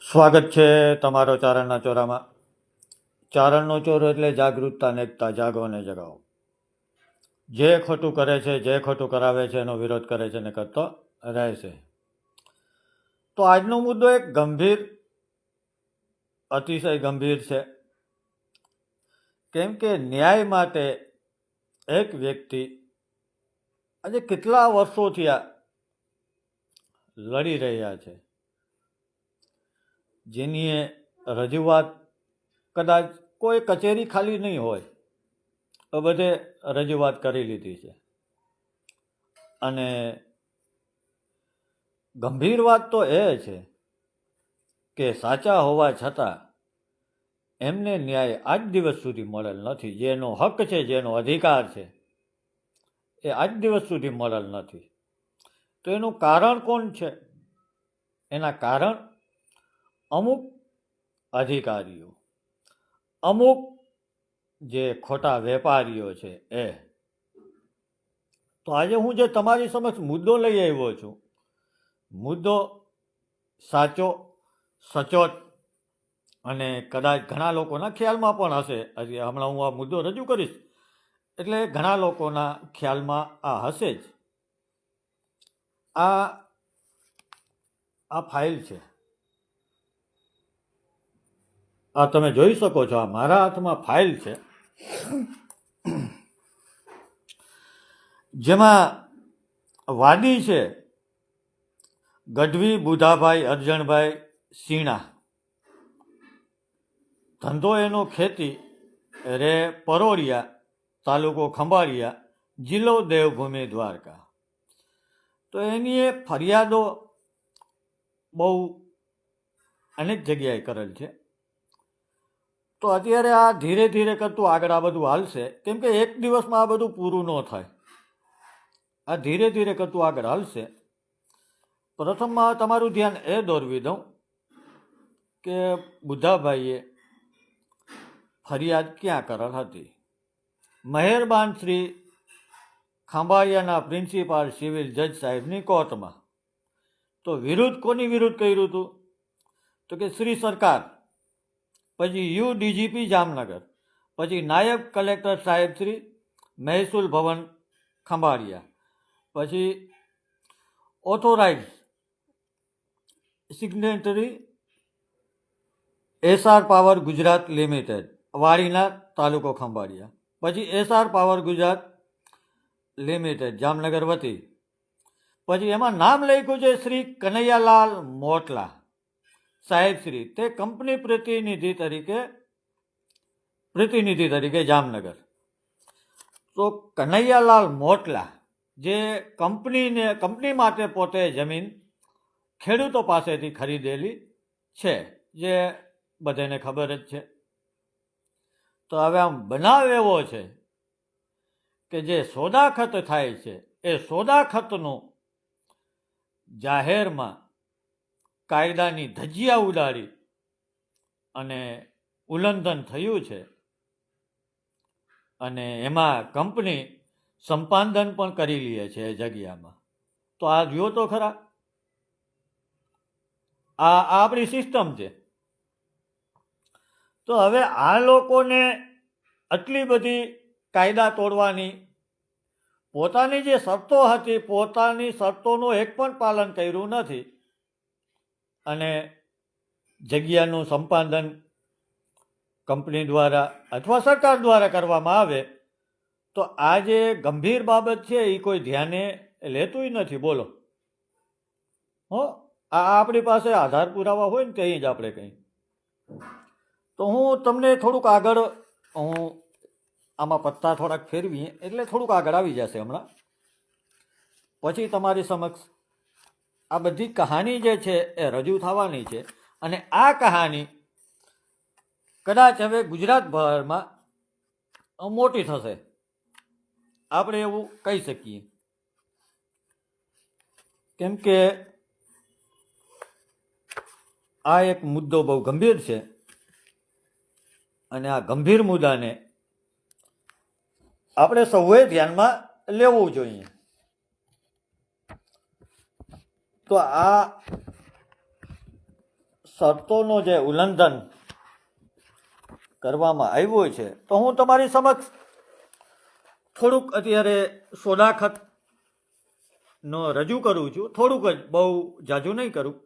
સ્વાગત છે તમારો ચારણના ચોરામાં. ચારણનો ચોરો એટલે જાગૃતતા ને એકતા, જાગો અને જગાવો. જે ખોટું કરે છે, જે ખોટું કરાવે છે એનો વિરોધ કરે છે ને કરતો રહે છે. તો આજનો મુદ્દો એક ગંભીર, અતિશય ગંભીર છે. કેમ કે ન્યાય માટે એક વ્યક્તિ આજે કેટલા વર્ષોથી આ લડી રહ્યા છે, જેની રજૂઆત કદાચ કોઈ કચેરી ખાલી નહીં હોય તો બધે રજૂઆત કરી લીધી છે. અને ગંભીર વાત તો એ છે કે સાચા હોવા છતાં એમને ન્યાય આજ દિવસ સુધી મળેલ નથી. જેનો હક છે, જેનો અધિકાર છે, એ આજ દિવસ સુધી મળેલ નથી. તો એનું કારણ કોણ છે? એના કારણ અમુક અધિકારીઓ, અમુક જે ખોટા વેપારીઓ છે એ. તો આજે હું જે તમારી સમક્ષ મુદ્દો લઈ આવ્યો છું, મુદ્દો સાચો, સચોટ અને કદાચ ઘણા લોકોના ખ્યાલમાં પણ હશે. હજી હમણાં હું આ મુદ્દો રજૂ કરીશ એટલે ઘણા લોકોના ખ્યાલમાં આ હશે જ. આ ફાઇલ છે, આ તમે જોઈ શકો છો. આ મારા હાથમાં ફાઇલ છે, જેમાં વાદી છે ગઢવી બુધાભાઈ અરજણભાઈ સીણા. ધંધો એનો ખેતી, રે પરોડિયા, તાલુકો ખંભાળિયા, જિલ્લો દેવભૂમિ દ્વારકા. તો એની એ ફરિયાદો બહુ અનેક જગ્યાએ કરેલ છે. તો અત્યારે આ ધીરે ધીરે કરતું આગળ આ બધું હાલશે, કેમ કે એક દિવસમાં આ બધું પૂરું ન થાય. આ ધીરે ધીરે કરતું આગળ હાલશે. પ્રથમમાં તમારું ધ્યાન એ દોરવી દઉં કે બુધાભાઈએ ફરિયાદ ક્યાં કરેલ હતી? મહેરબાન શ્રી ખાંભાળિયાના પ્રિન્સિપાલ સિવિલ જજ સાહેબની કોર્ટમાં. તો વિરુદ્ધ કોની વિરુદ્ધ કર્યું હતું? તો કે શ્રી સરકાર, પછી યુ ડીજીપી જામનગર, પછી નાયબ કલેક્ટર સાહેબ શ્રી મહેસૂલ ભવન ખંભાળિયા, પછી authorize signatory SR power Gujarat limited, Vadinath, તાલુકો ખંભાળિયા, પછી SR power Gujarat limited, Jamnagar વતી. પછી એમાં નામ લખ્યું છે શ્રી કનૈયાલાલ મોટલા સાહેબ શ્રી, તે કંપની પ્રતિનિધિ તરીકે જામનગર. તો કનૈયાલાલ મોટલા જે કંપની માટે પોતે જમીન ખેડૂતો પાસેથી ખરીદેલી છે, જે બધાને ખબર જ છે. તો હવે આમ બનાવ એવો છે કે જે સોદાખત થાય છે એ સોદાખતનું જાહેરમાં કાયદાની ધજિયા ઉડાડી અને ઉલ્લંઘન થયું છે. અને એમાં કંપની સંપાદન પણ કરી લે છે એ જગ્યામાં. તો આ જુઓ તો ખરા, આ આપણી સિસ્ટમ છે. તો હવે આ લોકોને આટલી બધી કાયદા તોડવાની, પોતાની જે શરતો હતી, પોતાની શરતોનું એક પણ પાલન કર્યું નથી, અને જગ્યાનું સંપાદન કંપની દ્વારા અથવા સરકાર દ્વારા કરવામાં આવે તો આ જે ગંભીર બાબત છે એ કોઈ ધ્યાને લેતું નથી. બોલો, હો, આ આપણી પાસે આધાર પુરાવા હોય ને ત્યાં જ આપણે કંઈ. તો હું તમને થોડુંક આગળ, હું આમાં પત્તા થોડાક ફેરવીએ એટલે થોડુંક આગળ આવી જશે હમણાં. પછી તમારી સમક્ષ આ બધી કહાની જે છે એ રજૂ થવાની છે. અને આ કહાની કદાચ હવે ગુજરાતભરમાં મોટી થશે, આપણે એવું કહી શકીએ. કેમ કે આ એક મુદ્દો બહુ ગંભીર છે અને આ ગંભીર મુદ્દાને આપણે સૌએ ધ્યાનમાં લેવું જોઈએ. તો આ શરતોનો જે ઉલ્લંઘન કરવામાં આવ્યું છે, તો હું તમારી સમક્ષ થોડુંક અત્યારે સોદાખતનો રજૂ કરું છું. થોડુંક જ, બહુ જાજુ નહીં કરું.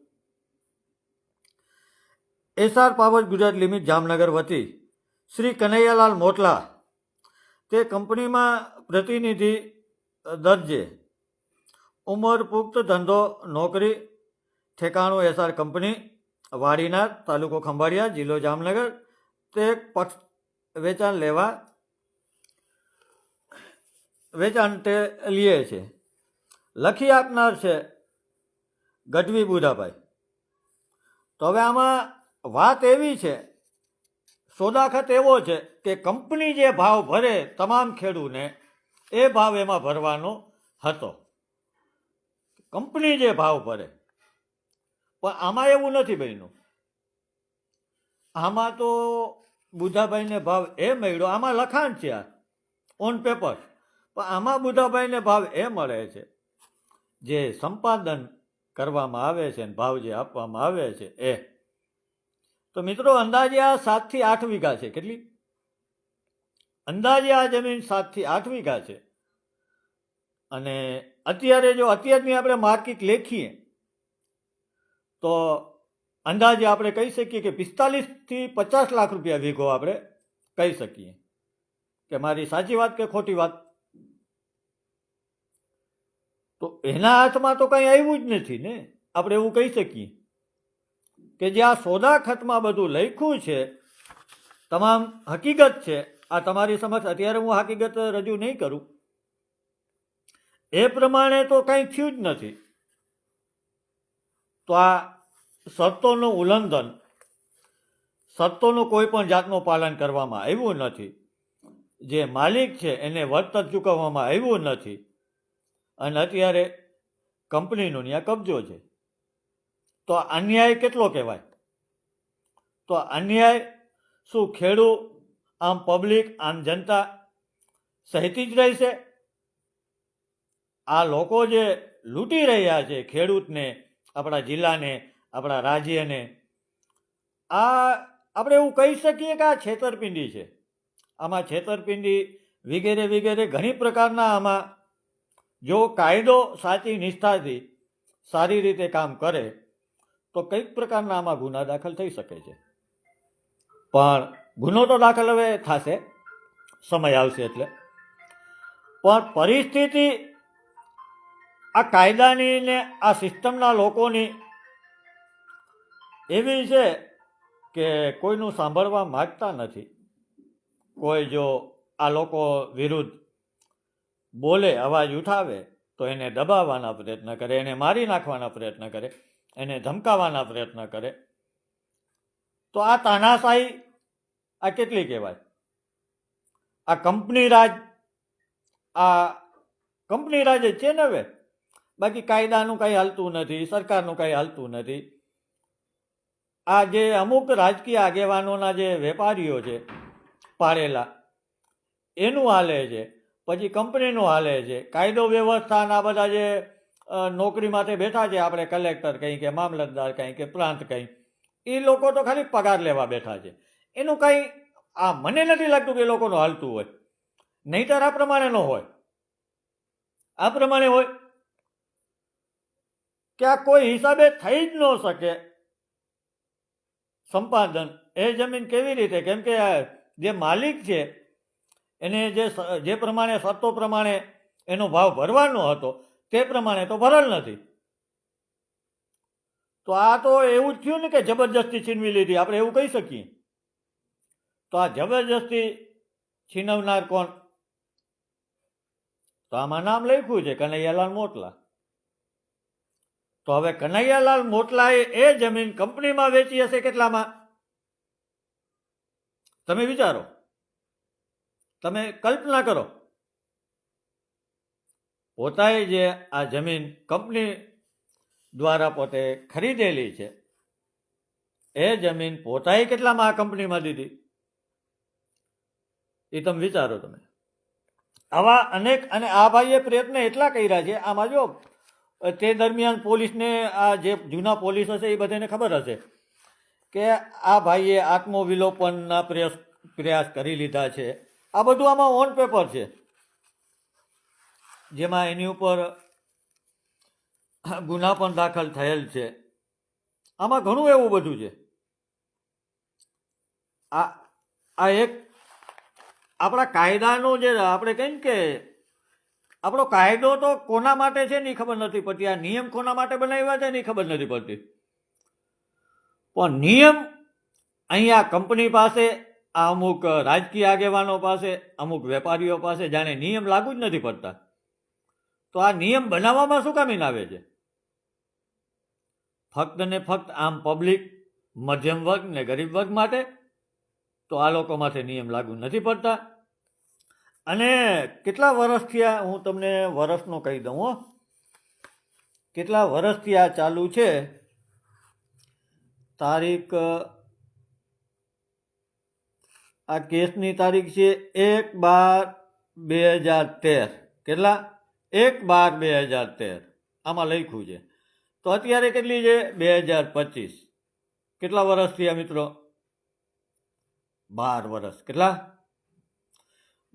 SR power Gujarat limited Jamnagar વતી શ્રી કનૈયાલાલ મોટલા તે કંપનીમાં પ્રતિનિધિ દરજ્જે, ઉંમર પુખ્ત, ધંધો નોકરી, ઠેકાણું એસઆર કંપની, વાડીનાર, તાલુકો ખંભાળિયા, જિલ્લો જામનગર, તે પક્ષ વેચાણ તે લે છે. લખી આપનાર છે ગઢવી બુધાભાઈ. તો હવે આમાં વાત એવી છે, સોદાખત એવો છે કે કંપની જે ભાવ ભરે તમામ ખેડૂને એ ભાવ એમાં ભરવાનો હતો. કંપની જે ભાવ ભરે, પણ આમાં એવું નથી બન્યું. આમાં તો બુધાભાઈને ભાવ એ મળ્યો, આમાં લખાણ છે આ ઓન પેપર, પણ આમાં બુધાભાઈને ભાવ એ મળે છે જે સંપાદન કરવામાં આવે છે ને ભાવ જે આપવામાં આવે છે એ. તો મિત્રો, અંદાજે આ 7 થી 8 વીઘા છે. કેટલી? અંદાજે આ જમીન 7 થી 8 વીઘા છે. અને અત્યારે જો અત્યારની આપણે માર્કેટ લેખીએ તો અંદાજે આપણે કહી શકીએ કે 45 થી 50 લાખ રૂપિયા વીઘો આપણે કહી શકીએ. કે મારી સાચી વાત કે ખોટી વાત? તો એના હાથમાં તો કંઈ આવ્યું જ નથી ને. આપણે એવું કહી શકીએ કે જે આ સોદાખતમાં બધું લખ્યું છે, તમામ હકીકત છે. આ તમારી સમક્ષ અત્યારે હું હકીકત રજૂ નહીં કરું. એ પ્રમાણે તો કંઈ થયું જ નથી. તો આ શરતોનું ઉલ્લંઘન, શરતોનું કોઈ પણ જાતનું પાલન કરવામાં આવ્યું નથી. જે માલિક છે એને વળતર ચૂકવવામાં આવ્યું નથી. અને અત્યારે કંપનીનો ત્યાં કબજો છે. તો અન્યાય કેટલો કહેવાય? તો અન્યાય શું ખેડૂત, આમ પબ્લિક, આમ જનતા સહેતી જ રહેશે? આ લોકો જે લૂંટી રહ્યા છે ખેડૂતને, આપણા જિલ્લાને, આપણા રાજ્યને, આ આપણે એવું કહી શકીએ કે આ છેતરપિંડી છે. આમાં છેતરપિંડી વગેરે વગેરે ઘણી પ્રકારના આમાં, જો કાયદો સાચી નિષ્ઠાથી સારી રીતે કામ કરે તો કઈક પ્રકારના આમાં ગુના દાખલ થઈ શકે છે. પણ ગુનો તો દાખલ હવે થશે, સમય આવશે એટલે. પણ પરિસ્થિતિ આ કાયદાની ને આ સિસ્ટમના લોકોની એવી છે કે કોઈનું સાંભળવા માંગતા નથી. કોઈ જો આ લોકો વિરુદ્ધ બોલે, અવાજ ઉઠાવે તો એને દબાવવાના પ્રયત્ન કરે, એને મારી નાખવાના પ્રયત્ન કરે, એને ધમકાવવાના પ્રયત્ન કરે. તો આ તાનાશાહી આ કેટલી કહેવાય? આ કંપની રાજ જ છે ને હવે. બાકી કાયદાનું કંઈ હાલતું નથી, સરકારનું કંઈ હાલતું નથી. આ જે અમુક રાજકીય આગેવાનોના જે વેપારીઓ છે પાડેલા, એનું હાલે છે. પછી કંપનીનું હાલે છે. કાયદો વ્યવસ્થાના બધા જે નોકરી માટે બેઠા છે, આપણે કલેક્ટર કંઈ કે મામલતદાર કંઈ કે પ્રાંત કંઈ, એ લોકો તો ખાલી પગાર લેવા બેઠા છે. એનું કંઈ આ મને નથી લાગતું કે એ લોકોનું હાલતું હોય. નહીંતર આ પ્રમાણે ન હોય. આ પ્રમાણે હોય કે આ કોઈ હિસાબે થઈ જ ન શકે સંપાદન. એ જમીન કેવી રીતે? કેમ કે જે માલિક છે એને જે પ્રમાણે શરતો પ્રમાણે એનો ભાવ ભરવાનો હતો તે પ્રમાણે તો ભરેલ નથી. તો આ તો એવું જ થયું ને કે જબરજસ્તી છીનવી લીધી, આપણે એવું કહી શકીએ. તો આ જબરજસ્તી છીનવનાર કોણ? તો આમાં નામ લખ્યું છે કનૈયાલાલ મોટલા. તો હવે કનૈયાલાલ મોટલાએ એ જમીન કંપનીમાં વેચી હશે કેટલામાં? તમે વિચારો, તમે કલ્પના કરો. પોતાએ જે આ જમીન કંપની દ્વારા પોતે ખરીદેલી છે, એ જમીન પોતાએ કેટલામાં આ કંપનીમાં દીધી? એ તમે વિચારો. તમે આવા અનેક, અને આ ભાઈએ પ્રયત્ન એટલા કર્યા છે. આમાં જો તે દરમિયાન પોલીસને, આ જે જૂના પોલીસ હશે એ બધાને ખબર હશે કે આ ભાઈએ આત્મવિલોપનના પ્રયાસ કરી લીધા છે. આ બધું આમાં ઓન પેપર છે, જેમાં એની ઉપર ગુના પણ દાખલ થયેલ છે. આમાં ઘણું એવું બધું છે. આ એક આપણા કાયદાનો જે આપણે કહીએ કે આપણો કાયદો તો કોના માટે છે ને ખબર નથી પડતી, આ નિયમ કોના માટે બનાવ્યા છે ને ખબર નથી પડતી. પણ નિયમ અહીંયા કંપની પાસે, આ અમુક રાજકીય આગેવાનો પાસે, અમુક વેપારીઓ પાસે જાણે નિયમ લાગુ જ નથી પડતા. તો આ નિયમ બનાવવામાં શું કામીને આવે છે? ફક્ત ને ફક્ત આમ પબ્લિક, મધ્યમ વર્ગ ને ગરીબ વર્ગ માટે. તો આ લોકો માટે નિયમ લાગુ નથી પડતા. અને કેટલા વર્ષથી આ, હું તમને વર્ષનો કહી દઉં હો, કેટલા વર્ષથી આ ચાલુ છે. તારીખ, આ કેસની તારીખ છે 1/12/2013. કેટલા? 1/12/2013 આમાં લખ્યું છે. તો અત્યારે કેટલી છે? 2025. કેટલા વર્ષ થયા મિત્રો? 12 વર્ષ. કેટલા?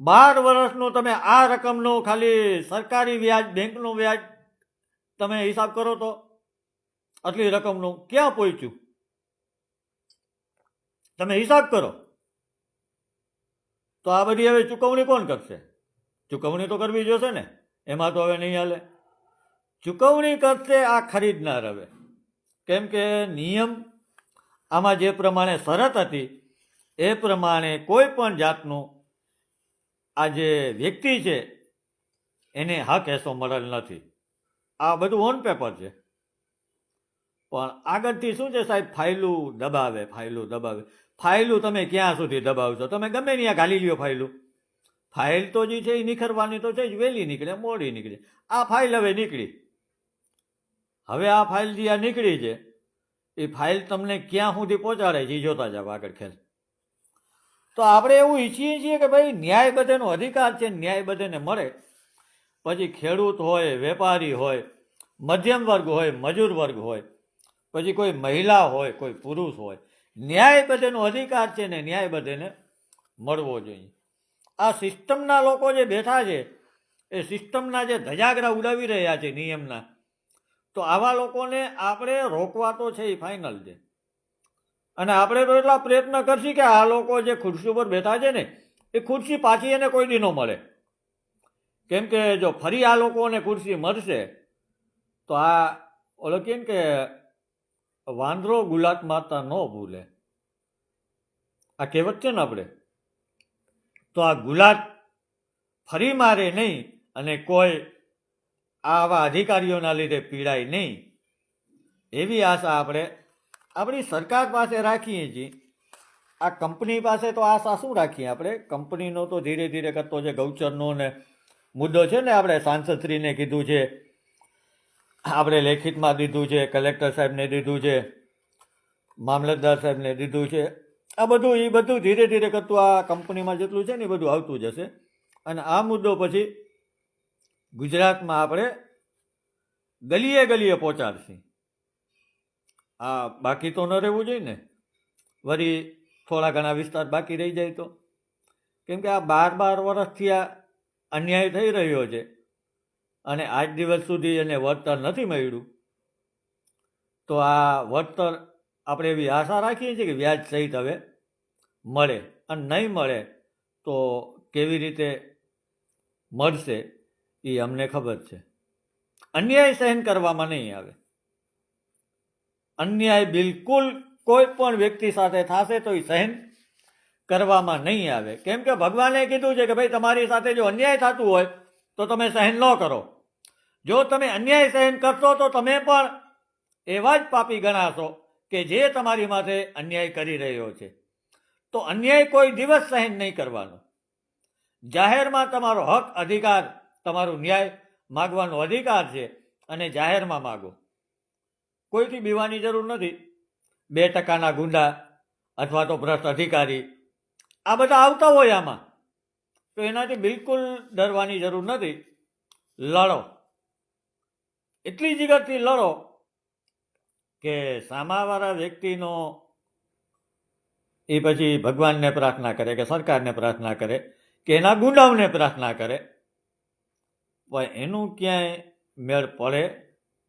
12 વર્ષનું તમે આ રકમનું ખાલી સરકારી વ્યાજ, બેંકનું વ્યાજ તમે હિસાબ કરો તો આટલી રકમનું ક્યાં પહોંચ્યું? તમે હિસાબ કરો. તો આ બધી હવે ચૂકવણી કોણ કરશે? ચૂકવણી તો કરવી જોશે ને, એમાં તો હવે નહીં હાલે. ચૂકવણી કરશે આ ખરીદનાર. હવે કેમ કે નિયમ આમાં જે પ્રમાણે શરત હતી એ પ્રમાણે કોઈ પણ જાતનું આ જે વ્યક્તિ છે એને હક એસો મળેલ નથી. આ બધું ઓન પેપર છે. પણ આગળથી શું છે સાહેબ? ફાઇલું દબાવે, ફાઇલું દબાવે. ફાઇલું તમે ક્યાં સુધી દબાવશો? તમે ગમે ત્યાં ઘાલી લ્યો ફાઇલું. ફાઇલ તો જે છે એ નીખરવાની તો છે જ, વહેલી નીકળે મોડી નીકળે. આ ફાઇલ હવે નીકળી. હવે આ ફાઇલ જે આ નીકળી છે એ ફાઇલ તમને ક્યાં સુધી પહોંચાડે છે એ જોતા જાવ આગળ ખેલ. તો આપણે એવું ઈચ્છીએ છીએ કે ભાઈ ન્યાય બધેનો અધિકાર છે, ન્યાય બધાને મળે. પછી ખેડૂત હોય, વેપારી હોય, મધ્યમ વર્ગ હોય, મજૂર વર્ગ હોય, પછી કોઈ મહિલા હોય, કોઈ પુરુષ હોય, ન્યાય બધેનો અધિકાર છે ને ન્યાય બધાને મળવો જોઈએ. આ સિસ્ટમના લોકો જે બેઠા છે એ સિસ્ટમના જે ધજાગરા ઉડાવી રહ્યા છે નિયમના, તો આવા લોકોને આપણે રોકવા તો છે એ ફાઇનલ છે. અને આપણે તો એટલા પ્રયત્ન કરશી કે આ લોકો જે ખુરશી ઉપર બેઠા છે ને એ ખુરશી પાછી એને કોઈ દી ન મળે. કેમ કે જો ફરી આ લોકોને ખુરશી મળશે તો આ ઓલો કેમ કે વાંદરો ગુલાટ મારતા ન ભૂલે, આ કહેવત છે ને આપણે. તો આ ગુલાટ ફરી મારે નહીં અને કોઈ આવા અધિકારીઓના લીધે પીડાય નહીં, એવી આશા આપણે આપણી સરકાર પાસે રાખીએ છીએ. આ કંપની પાસે તો આશા શું રાખીએ આપણે? કંપનીનો તો ધીરે ધીરે કરતો છે. ગૌચરનો ને મુદ્દો છે ને, આપણે સાંસદશ્રીને કીધું છે, આપણે લેખિતમાં દીધું છે, કલેક્ટર સાહેબને દીધું છે, મામલતદાર સાહેબને દીધું છે. આ બધું એ બધું ધીરે ધીરે કરતું આ કંપનીમાં જેટલું છે ને એ બધું આવતું જશે. અને આ મુદ્દો પછી ગુજરાતમાં આપણે ગલીએ ગલીએ પહોંચાડશે. આ બાકી તો ન રહેવું જોઈએ ને. વળી થોડા ઘણા વિસ્તાર બાકી રહી જાય તો. કેમ કે આ 12 વર્ષથી આ અન્યાય થઈ રહ્યો છે અને આજ દિવસ સુધી એને વળતર નથી મળ્યું. તો આ વળતર આપણે એવી આશા રાખીએ છીએ કે વ્યાજ સહિત હવે મળે. અને નહીં મળે તો કેવી રીતે મળશે એ અમને ખબર છે. અન્યાય સહન કરવામાં નહીં આવે. અન્યાય બિલકુલ કોઈ પણ વ્યક્તિ સાથે થશે તો એ સહન કરવામાં નહીં આવે. કેમ કે ભગવાને કીધું છે કે ભાઈ તમારી સાથે જો અન્યાય થતું હોય તો તમે સહન ન કરો. જો તમે અન્યાય સહન કરશો તો તમે પણ એવા જ પાપી ગણાશો કે જે તમારી માથે અન્યાય કરી રહ્યો છે. તો અન્યાય કોઈ દિવસ સહન નહીં કરવાનો. જાહેરમાં તમારો હક, અધિકાર, તમારું ન્યાય માગવાનો અધિકાર છે અને જાહેરમાં માગો. કોઈથી બીવાની જરૂર નથી. 2% ગુંડા અથવા તો ભ્રષ્ટ અધિકારી આ બધા આવતા હોય આમાં, તો એનાથી બિલકુલ ડરવાની જરૂર નથી. લડો, એટલી જીગરથી લડો કે સામાવાળા વ્યક્તિનો એ પછી ભગવાનને પ્રાર્થના કરે કે સરકારને પ્રાર્થના કરે કે એના ગુંડાઓને પ્રાર્થના કરે, પણ એનું ક્યાંય મેળ પડે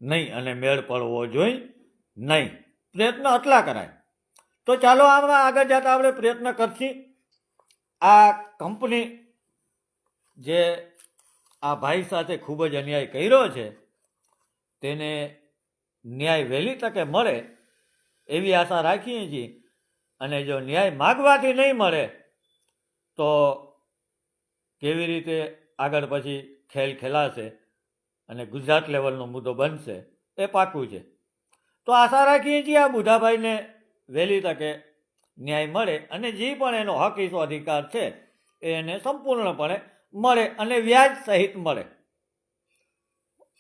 નહીં અને મેળ પડવો જોઈએ નહીં. પ્રયત્ન આટલા કરાય. તો ચાલો આમાં આગળ જતા આપણે પ્રયત્ન કરશી. આ કંપની જે આ ભાઈ સાથે ખૂબ જ અન્યાય કર્યો છે તેને ન્યાય વહેલી તકે મળે એવી આશા રાખીએ છીએ. અને જો ન્યાય માગવાથી નહીં મળે તો કેવી રીતે આગળ પછી ખેલ ખેલાશે અને ગુજરાત લેવલનો મુદ્દો બનશે એ પાકું છે. તો આશા રાખીએ છીએ આ બુઢાભાઈને વહેલી તકે ન્યાય મળે અને જે પણ એનો હક હિસ્સો અધિકાર છે એને સંપૂર્ણપણે મળે અને વ્યાજ સહિત મળે.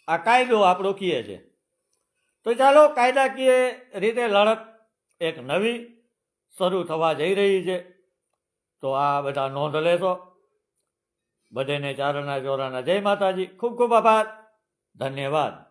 આ કાયદો આપણો કહે છે. તો ચાલો કાયદાકીય રીતે લડત એક નવી શરૂ થવા જઈ રહી છે. તો આ બધા નોંધ લેશો. બધાને ચારણા ચોરાના જય માતાજી. ખૂબ ખૂબ આભાર. ધન્યવાદ.